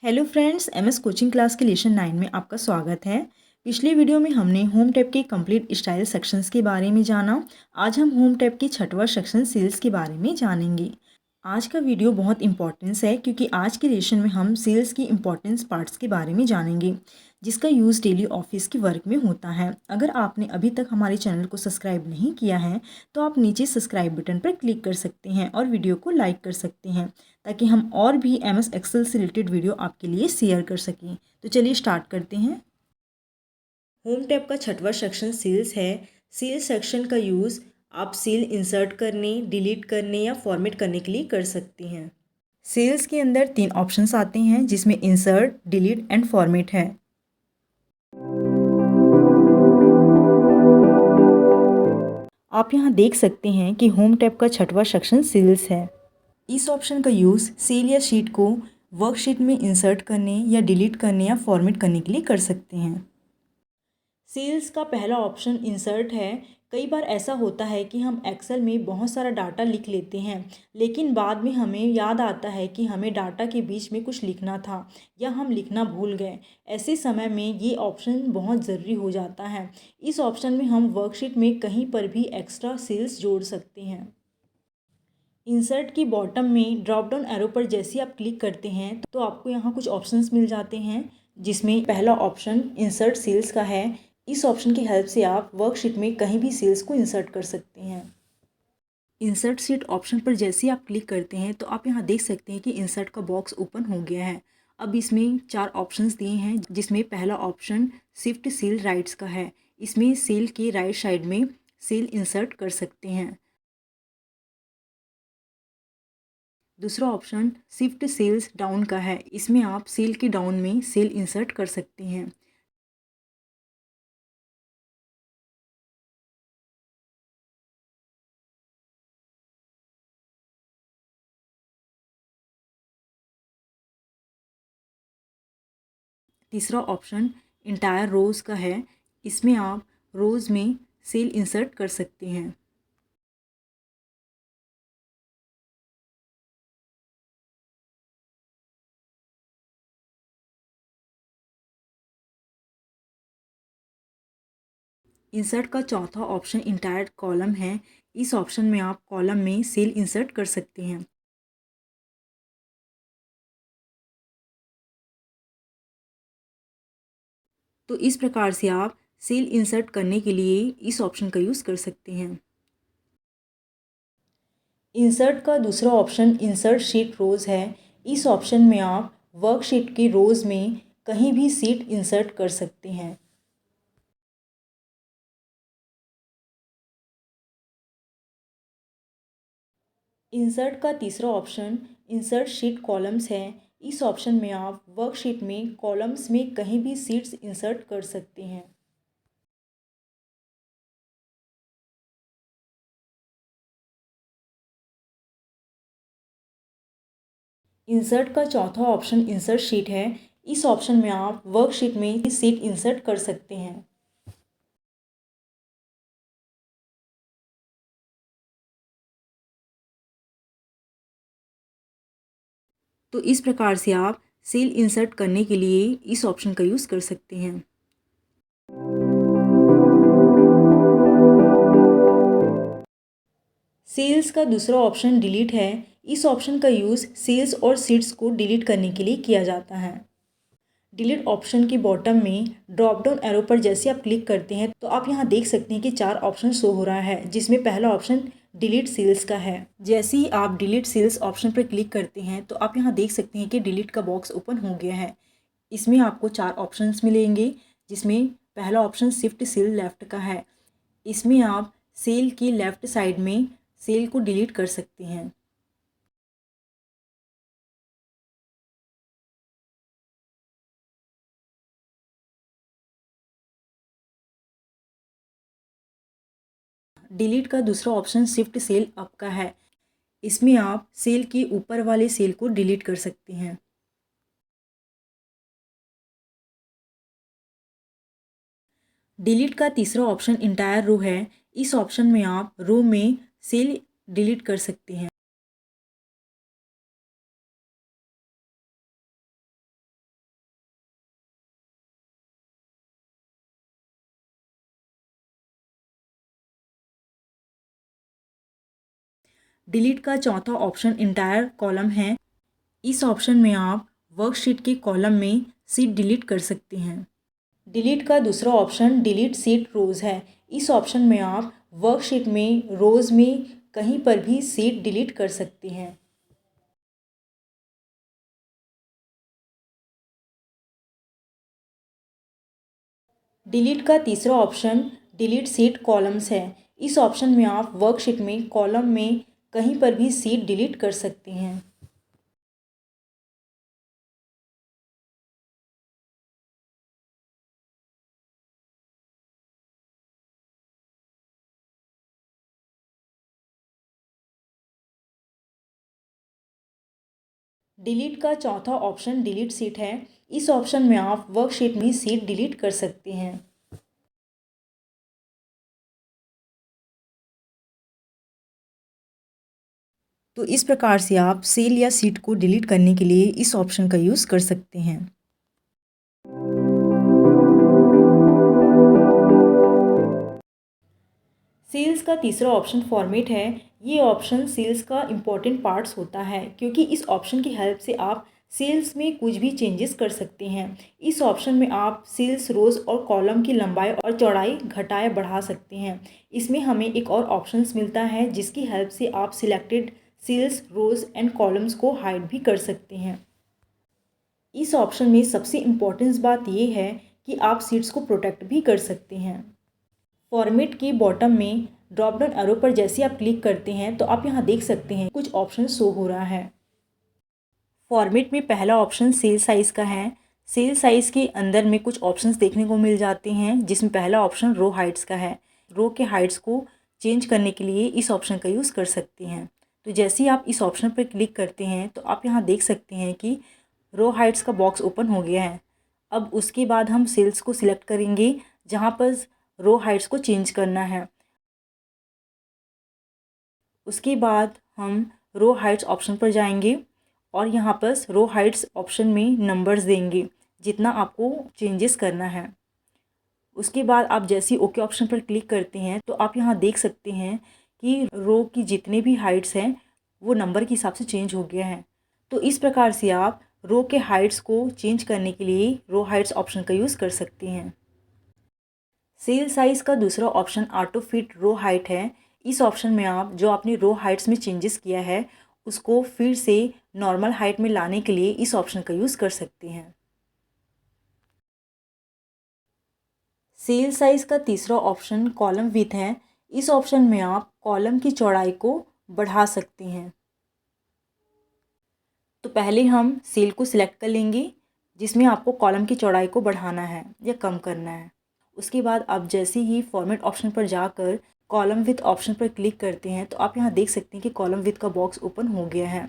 Hello friends, MS coaching class के lesson 9 में आपका स्वागत है। पिछले वीडियो में हमने होम टैब के कंप्लीट स्टाइल सेक्शंस के बारे में जाना। आज हम होम टैब के छठवां सेक्शन सेल्स के बारे में जानेंगे। आज का वीडियो बहुत इंपॉर्टेंस है क्योंकि आज के लेसन में हम सेल्स की इंपॉर्टेंस पार्ट्स के बारे में जानेंगे जिसका यूज़ डेली ऑफिस के वर्क में होता है। अगर आपने अभी तक हमारे चैनल को सब्सक्राइब नहीं किया है तो आप नीचे सब्सक्राइब बटन पर क्लिक कर सकते हैं और वीडियो को लाइक कर सकते हैं ताकि हम और भी एमएस एक्सेल से रिलेटेड वीडियो आपके लिए शेयर कर सकें। तो चलिए स्टार्ट करते हैं। होम टैब का छठवां सेक्शन सेल्स है। सेल्स सेक्शन का यूज़ आप सेल इंसर्ट करने, डिलीट करने या फॉर्मेट करने के लिए कर सकती हैं। सेल्स के अंदर 3 ऑप्शंस आते हैं जिसमें इंसर्ट, डिलीट एंड फॉर्मेट है। आप यहाँ देख सकते हैं कि होम टैब का छठवां सेक्शन सेल्स है। इस ऑप्शन का यूज़ सेल या शीट को वर्कशीट में इंसर्ट करने या डिलीट करने या फॉर्मेट करने के लिए कर सकते हैं। सेल्स का पहला ऑप्शन इंसर्ट है। कई बार ऐसा होता है कि हम एक्सेल में बहुत सारा डाटा लिख लेते हैं लेकिन बाद में हमें याद आता है कि हमें डाटा के बीच में कुछ लिखना था या हम लिखना भूल गए। ऐसे समय में ये ऑप्शन बहुत ज़रूरी हो जाता है। इस ऑप्शन में हम वर्कशीट में कहीं पर भी एक्स्ट्रा सेल्स जोड़ सकते हैं। इंसर्ट की बॉटम में ड्रॉप डाउन एरो पर जैसे आप क्लिक करते हैं तो आपको यहाँ कुछ ऑप्शंस मिल जाते हैं जिसमें पहला ऑप्शन इंसर्ट सेल्स का है। इस ऑप्शन की हेल्प से आप वर्कशीट में कहीं भी सेल्स को इंसर्ट कर सकते हैं। इंसर्ट शीट ऑप्शन पर जैसे आप क्लिक करते हैं तो आप यहाँ देख सकते हैं कि इंसर्ट का बॉक्स ओपन हो गया है। अब इसमें 4 ऑप्शंस दिए हैं जिसमें पहला ऑप्शन शिफ्ट सेल राइट्स का है। इसमें सेल के राइट साइड में सेल इंसर्ट कर सकते हैं। दूसरा ऑप्शन शिफ्ट सेल्स डाउन का है। इसमें आप सेल के डाउन में सेल इंसर्ट कर सकते हैं। तीसरा ऑप्शन इंटायर रोज़ का है। इसमें आप रोज़ में सेल इंसर्ट कर सकते हैं। इंसर्ट का चौथा ऑप्शन इंटायर कॉलम है। इस ऑप्शन में आप कॉलम में सेल इंसर्ट कर सकते हैं। तो इस प्रकार से आप सेल इंसर्ट करने के लिए इस ऑप्शन का यूज़ कर सकते हैं। इंसर्ट का दूसरा ऑप्शन इंसर्ट शीट रोज़ है। इस ऑप्शन में आप वर्कशीट की रोज़ में कहीं भी सीट इंसर्ट कर सकते हैं। इंसर्ट का तीसरा ऑप्शन इंसर्ट शीट कॉलम्स है। इस ऑप्शन में आप वर्कशीट में कॉलम्स में कहीं भी सीट्स इंसर्ट कर सकते हैं। इंसर्ट का चौथा ऑप्शन इंसर्ट शीट है। इस ऑप्शन में आप वर्कशीट में सीट इंसर्ट कर सकते हैं। तो इस प्रकार से आप सेल इंसर्ट करने के लिए इस ऑप्शन का यूज़ कर सकते हैं। सेल्स का दूसरा ऑप्शन डिलीट है। इस ऑप्शन का यूज़ सेल्स और सीट्स को डिलीट करने के लिए किया जाता है। डिलीट ऑप्शन के बॉटम में ड्रॉप डाउन एरो पर जैसे आप क्लिक करते हैं तो आप यहाँ देख सकते हैं कि 4 ऑप्शन शो हो रहा है जिसमें पहला ऑप्शन डिलीट सेल्स का है। जैसे ही आप डिलीट सेल्स ऑप्शन पर क्लिक करते हैं तो आप यहाँ देख सकते हैं कि डिलीट का बॉक्स ओपन हो गया है। इसमें आपको 4 ऑप्शंस मिलेंगे जिसमें पहला ऑप्शन शिफ्ट सेल लेफ्ट का है। इसमें आप सेल की लेफ्ट साइड में सेल को डिलीट कर सकते हैं। डिलीट का दूसरा ऑप्शन शिफ्ट सेल अप का है। इसमें आप सेल के ऊपर वाले सेल को डिलीट कर सकते हैं। डिलीट का तीसरा ऑप्शन इंटायर रो है। इस ऑप्शन में आप रो में सेल डिलीट कर सकते हैं। डिलीट का चौथा ऑप्शन इंटायर कॉलम है। इस ऑप्शन में आप वर्कशीट के कॉलम में सीट डिलीट कर सकते हैं। डिलीट का दूसरा ऑप्शन डिलीट सीट रोज़ है। इस ऑप्शन में आप वर्कशीट में रोज़ में कहीं पर भी सीट डिलीट कर सकते हैं। डिलीट का तीसरा ऑप्शन डिलीट सीट कॉलम्स है। इस ऑप्शन में आप वर्कशीट में कॉलम में कहीं पर भी सीट डिलीट कर सकते हैं। डिलीट का चौथा ऑप्शन डिलीट सीट है। इस ऑप्शन में आप वर्कशीट में सीट डिलीट कर सकते हैं। तो इस प्रकार से आप सेल या सीट को डिलीट करने के लिए इस ऑप्शन का यूज़ कर सकते हैं। सेल्स का तीसरा ऑप्शन फॉर्मेट है। ये ऑप्शन सेल्स का इम्पॉर्टेंट पार्ट्स होता है, क्योंकि इस ऑप्शन की हेल्प से आप सेल्स में कुछ भी चेंजेस कर सकते हैं। इस ऑप्शन में आप सेल्स रोज़ और कॉलम की लंबाई और चौड़ाई घटाए बढ़ा सकते हैं। इसमें हमें एक और ऑप्शंस मिलता है जिसकी हेल्प से आप selected cells rows and columns को हाइड भी कर सकते हैं। इस ऑप्शन में सबसे इम्पोर्टेंट बात यह है कि आप सीट्स को प्रोटेक्ट भी कर सकते हैं। फॉर्मेट के बॉटम में ड्रॉप डाउन एरो पर जैसे आप क्लिक करते हैं तो आप यहाँ देख सकते हैं कुछ ऑप्शन शो हो रहा है। फॉर्मेट में पहला ऑप्शन सेल साइज़ का है। सेल साइज़ के अंदर में कुछ ऑप्शंस देखने को मिल जाते हैं, जिसमें पहला ऑप्शन रो हाइट्स का है। रो के हाइट्स को चेंज करने के लिए इस ऑप्शन का यूज़ कर सकते हैं। तो जैसे ही आप इस ऑप्शन पर क्लिक करते हैं तो आप यहाँ देख सकते हैं कि रो हाइट्स का बॉक्स ओपन हो गया है। अब उसके बाद हम सेल्स को सिलेक्ट करेंगे जहाँ पर रो हाइट्स को चेंज करना है। उसके बाद हम रो हाइट्स ऑप्शन पर जाएंगे और यहाँ पर रो हाइट्स ऑप्शन में नंबर्स देंगे जितना आपको चेंजेस करना है। उसके बाद आप जैसे ही ओके ऑप्शन पर क्लिक करते हैं तो आप यहाँ देख सकते हैं कि रो की जितने भी हाइट्स हैं वो नंबर के हिसाब से चेंज हो गया है। तो इस प्रकार से आप रो के हाइट्स को चेंज करने के लिए रो हाइट्स ऑप्शन का यूज़ कर सकते हैं। सेल साइज़ का दूसरा option auto fit row height है। इस ऑप्शन में आप जो आपने रो हाइट्स में चेंजेस किया है उसको फिर से नॉर्मल हाइट में लाने के लिए इस ऑप्शन का यूज़ कर सकते हैं। सेल साइज़ का तीसरा ऑप्शन कॉलम विथ है। इस ऑप्शन में आप कॉलम की चौड़ाई को बढ़ा सकते हैं। तो पहले हम सेल को सिलेक्ट कर लेंगे जिसमें आपको कॉलम की चौड़ाई को बढ़ाना है या कम करना है। उसके बाद आप जैसे ही फॉर्मेट ऑप्शन पर जाकर कॉलम विथ ऑप्शन पर क्लिक करते हैं तो आप यहाँ देख सकते हैं कि कॉलम विथ का बॉक्स ओपन हो गया है।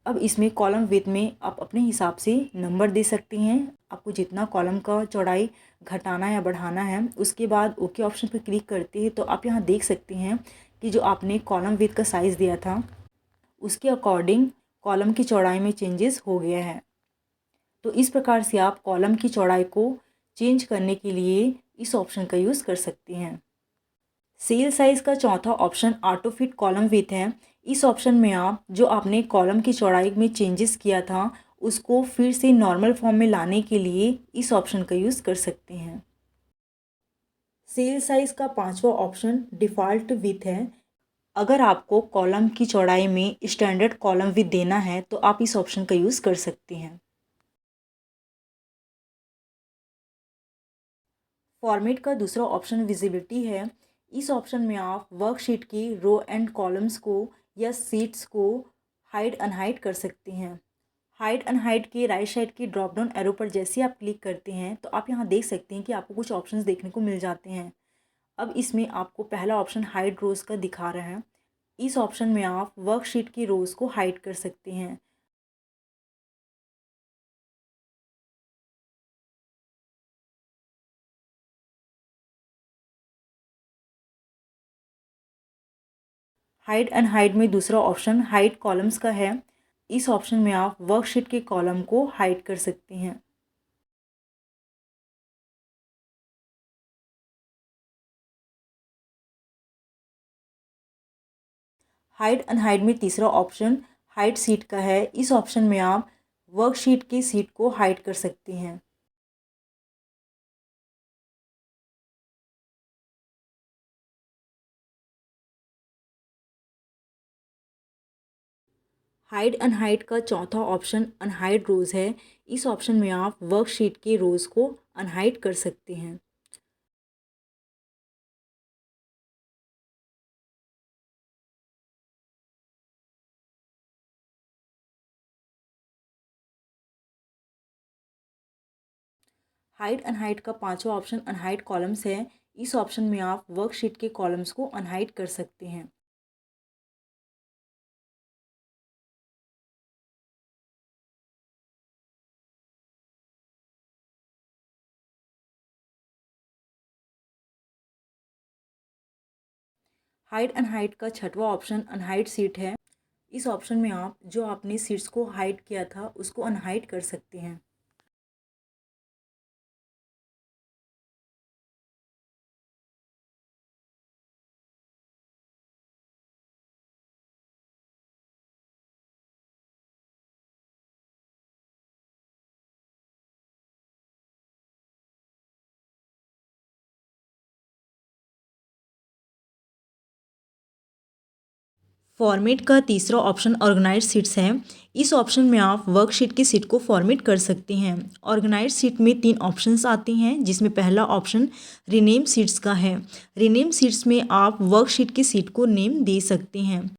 अब इसमें कॉलम विथ में आप अपने हिसाब से नंबर दे सकते हैं। आपको जितना कॉलम का चौड़ाई घटाना या बढ़ाना है। उसके बाद ओके ऑप्शन पर क्लिक करते हैं तो आप यहाँ देख सकते हैं कि जो आपने कॉलम विथ का साइज़ दिया था उसके अकॉर्डिंग कॉलम की चौड़ाई में चेंजेस हो गया है। तो इस प्रकार से आप कॉलम की चौड़ाई को चेंज करने के लिए इस ऑप्शन का यूज़ कर सकते हैं। सेल साइज़ का चौथा option auto fit column with है। इस ऑप्शन में आप जो आपने कॉलम की चौड़ाई में चेंजेस किया था उसको फिर से नॉर्मल फॉर्म में लाने के लिए इस ऑप्शन का यूज़ कर सकते हैं। सेल साइज़ का पांचवा ऑप्शन डिफ़ॉल्ट विथ है। अगर आपको कॉलम की चौड़ाई में स्टैंडर्ड कॉलम विथ देना है तो आप इस ऑप्शन का यूज़ कर सकते हैं। फॉर्मेट का दूसरा ऑप्शन विजिबिलिटी है। इस ऑप्शन में आप वर्कशीट की रो एंड कॉलम्स को या सीट्स को हाइड अनहाइड कर सकते हैं। हाइड अनहाइड के राइट साइड की ड्रॉप डाउन एरो पर जैसे आप क्लिक करते हैं तो आप यहाँ देख सकते हैं कि आपको कुछ ऑप्शंस देखने को मिल जाते हैं। अब इसमें आपको पहला ऑप्शन हाइड रोज़ का दिखा रहा है। इस ऑप्शन में आप वर्कशीट की रोज़ को हाइड कर सकते हैं। हाइड एंड हाइड में दूसरा ऑप्शन हाइड कॉलम्स का है। इस ऑप्शन में आप वर्कशीट के कॉलम को हाइड कर सकते हैं। हाइड अनहाइड में तीसरा ऑप्शन हाइड सीट का है। इस ऑप्शन में आप वर्कशीट की सीट को हाइड कर सकते हैं। हाइड अनहाइड का चौथा ऑप्शन अनहाइड रोज़ है। इस ऑप्शन में आप वर्कशीट के रोज़ को अनहाइड कर सकते हैं। हाइड अनहाइड का पांचवा ऑप्शन अनहाइड कॉलम्स है। इस ऑप्शन में आप वर्कशीट के कॉलम्स को अनहाइड कर सकते हैं। हाइड अनहाइड का छठवां ऑप्शन अनहाइड सीट है। इस ऑप्शन में आप जो आपने सीट्स को हाइड किया था उसको अनहाइड कर सकते हैं। फॉर्मेट का तीसरा ऑप्शन ऑर्गेनाइज सीट्स है। इस ऑप्शन में आप वर्कशीट की सीट को फॉर्मेट कर सकते हैं। ऑर्गेनाइज सीट में तीन ऑप्शंस आते हैं, जिसमें पहला ऑप्शन रीनेम सीट्स का है। रीनेम सीट्स में आप वर्कशीट की सीट को नेम दे सकते हैं।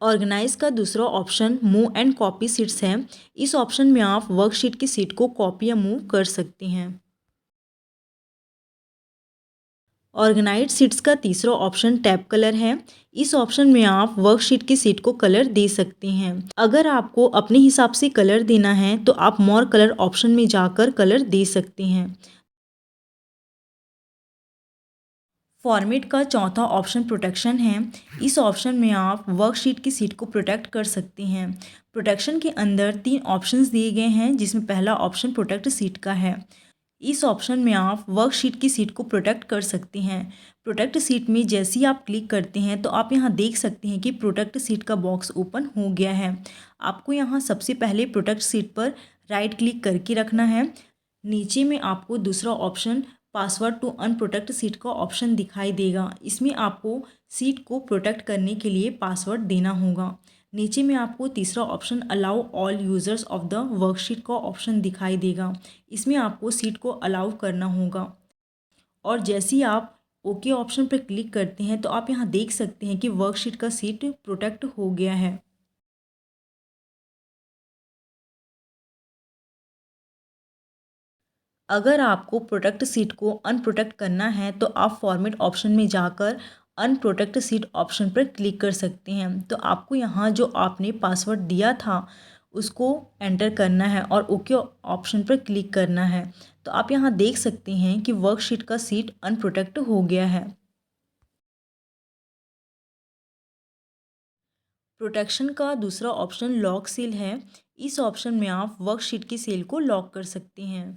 ऑर्गेनाइज का दूसरा option move and copy seats है। इस ऑप्शन में आप वर्कशीट की सीट को कॉपी या मूव कर सकते हैं। ऑर्गेनाइज सीट्स का तीसरा ऑप्शन टैब कलर है। इस ऑप्शन में आप वर्कशीट की सीट को कलर दे सकते हैं। अगर आपको अपने हिसाब से कलर देना है तो आप मोर कलर ऑप्शन में जाकर कलर दे सकते हैं। फॉर्मेट का चौथा ऑप्शन प्रोटेक्शन है। इस ऑप्शन में आप वर्कशीट की सीट को प्रोटेक्ट कर सकते हैं। प्रोटेक्शन के अंदर तीन ऑप्शंस दिए गए हैं, जिसमें पहला ऑप्शन प्रोटेक्ट सीट का है। इस ऑप्शन में आप वर्कशीट की सीट को प्रोटेक्ट कर सकते हैं। प्रोटेक्ट सीट में जैसे ही आप क्लिक करते हैं तो आप यहाँ देख सकते हैं कि प्रोटेक्ट सीट का बॉक्स ओपन हो गया है। आपको यहाँ सबसे पहले प्रोटेक्ट सीट पर राइट क्लिक करके रखना है। नीचे में आपको दूसरा option password to unprotect sheet का ऑप्शन दिखाई देगा। इसमें आपको सीट को प्रोटेक्ट करने के लिए पासवर्ड देना होगा। नीचे में आपको तीसरा option allow all users of the worksheet का ऑप्शन दिखाई देगा। इसमें आपको सीट को अलाउ करना होगा। और जैसे ही आप ओके ऑप्शन पर क्लिक करते हैं तो आप यहाँ देख सकते हैं कि वर्कशीट का सीट प्रोटेक्ट हो गया है। अगर आपको प्रोटेक्ट सीट को अनप्रोटेक्ट करना है तो आप फॉर्मेट ऑप्शन में जाकर अनप्रोटेक्ट सीट ऑप्शन पर क्लिक कर सकते हैं। तो आपको यहाँ जो आपने पासवर्ड दिया था उसको एंटर करना है और ओके ऑप्शन पर क्लिक करना है। तो आप यहाँ देख सकते हैं कि वर्कशीट का सीट अनप्रोटेक्ट हो गया है। प्रोटेक्शन का दूसरा ऑप्शन लॉक सील है। इस ऑप्शन में आप वर्कशीट की सील को लॉक कर सकते हैं।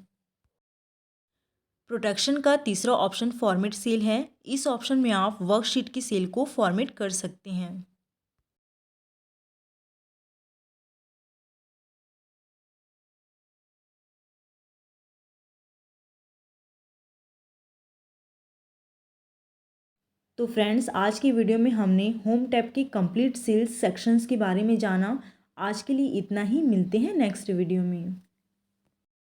प्रोटेक्शन का तीसरा ऑप्शन फॉर्मेट सेल है। इस ऑप्शन में आप वर्कशीट की सेल को फॉर्मेट कर सकते हैं। तो फ्रेंड्स, आज की वीडियो में हमने होम टैब की कंप्लीट सेल्स सेक्शंस के बारे में जाना। आज के लिए इतना ही, मिलते हैं नेक्स्ट वीडियो में।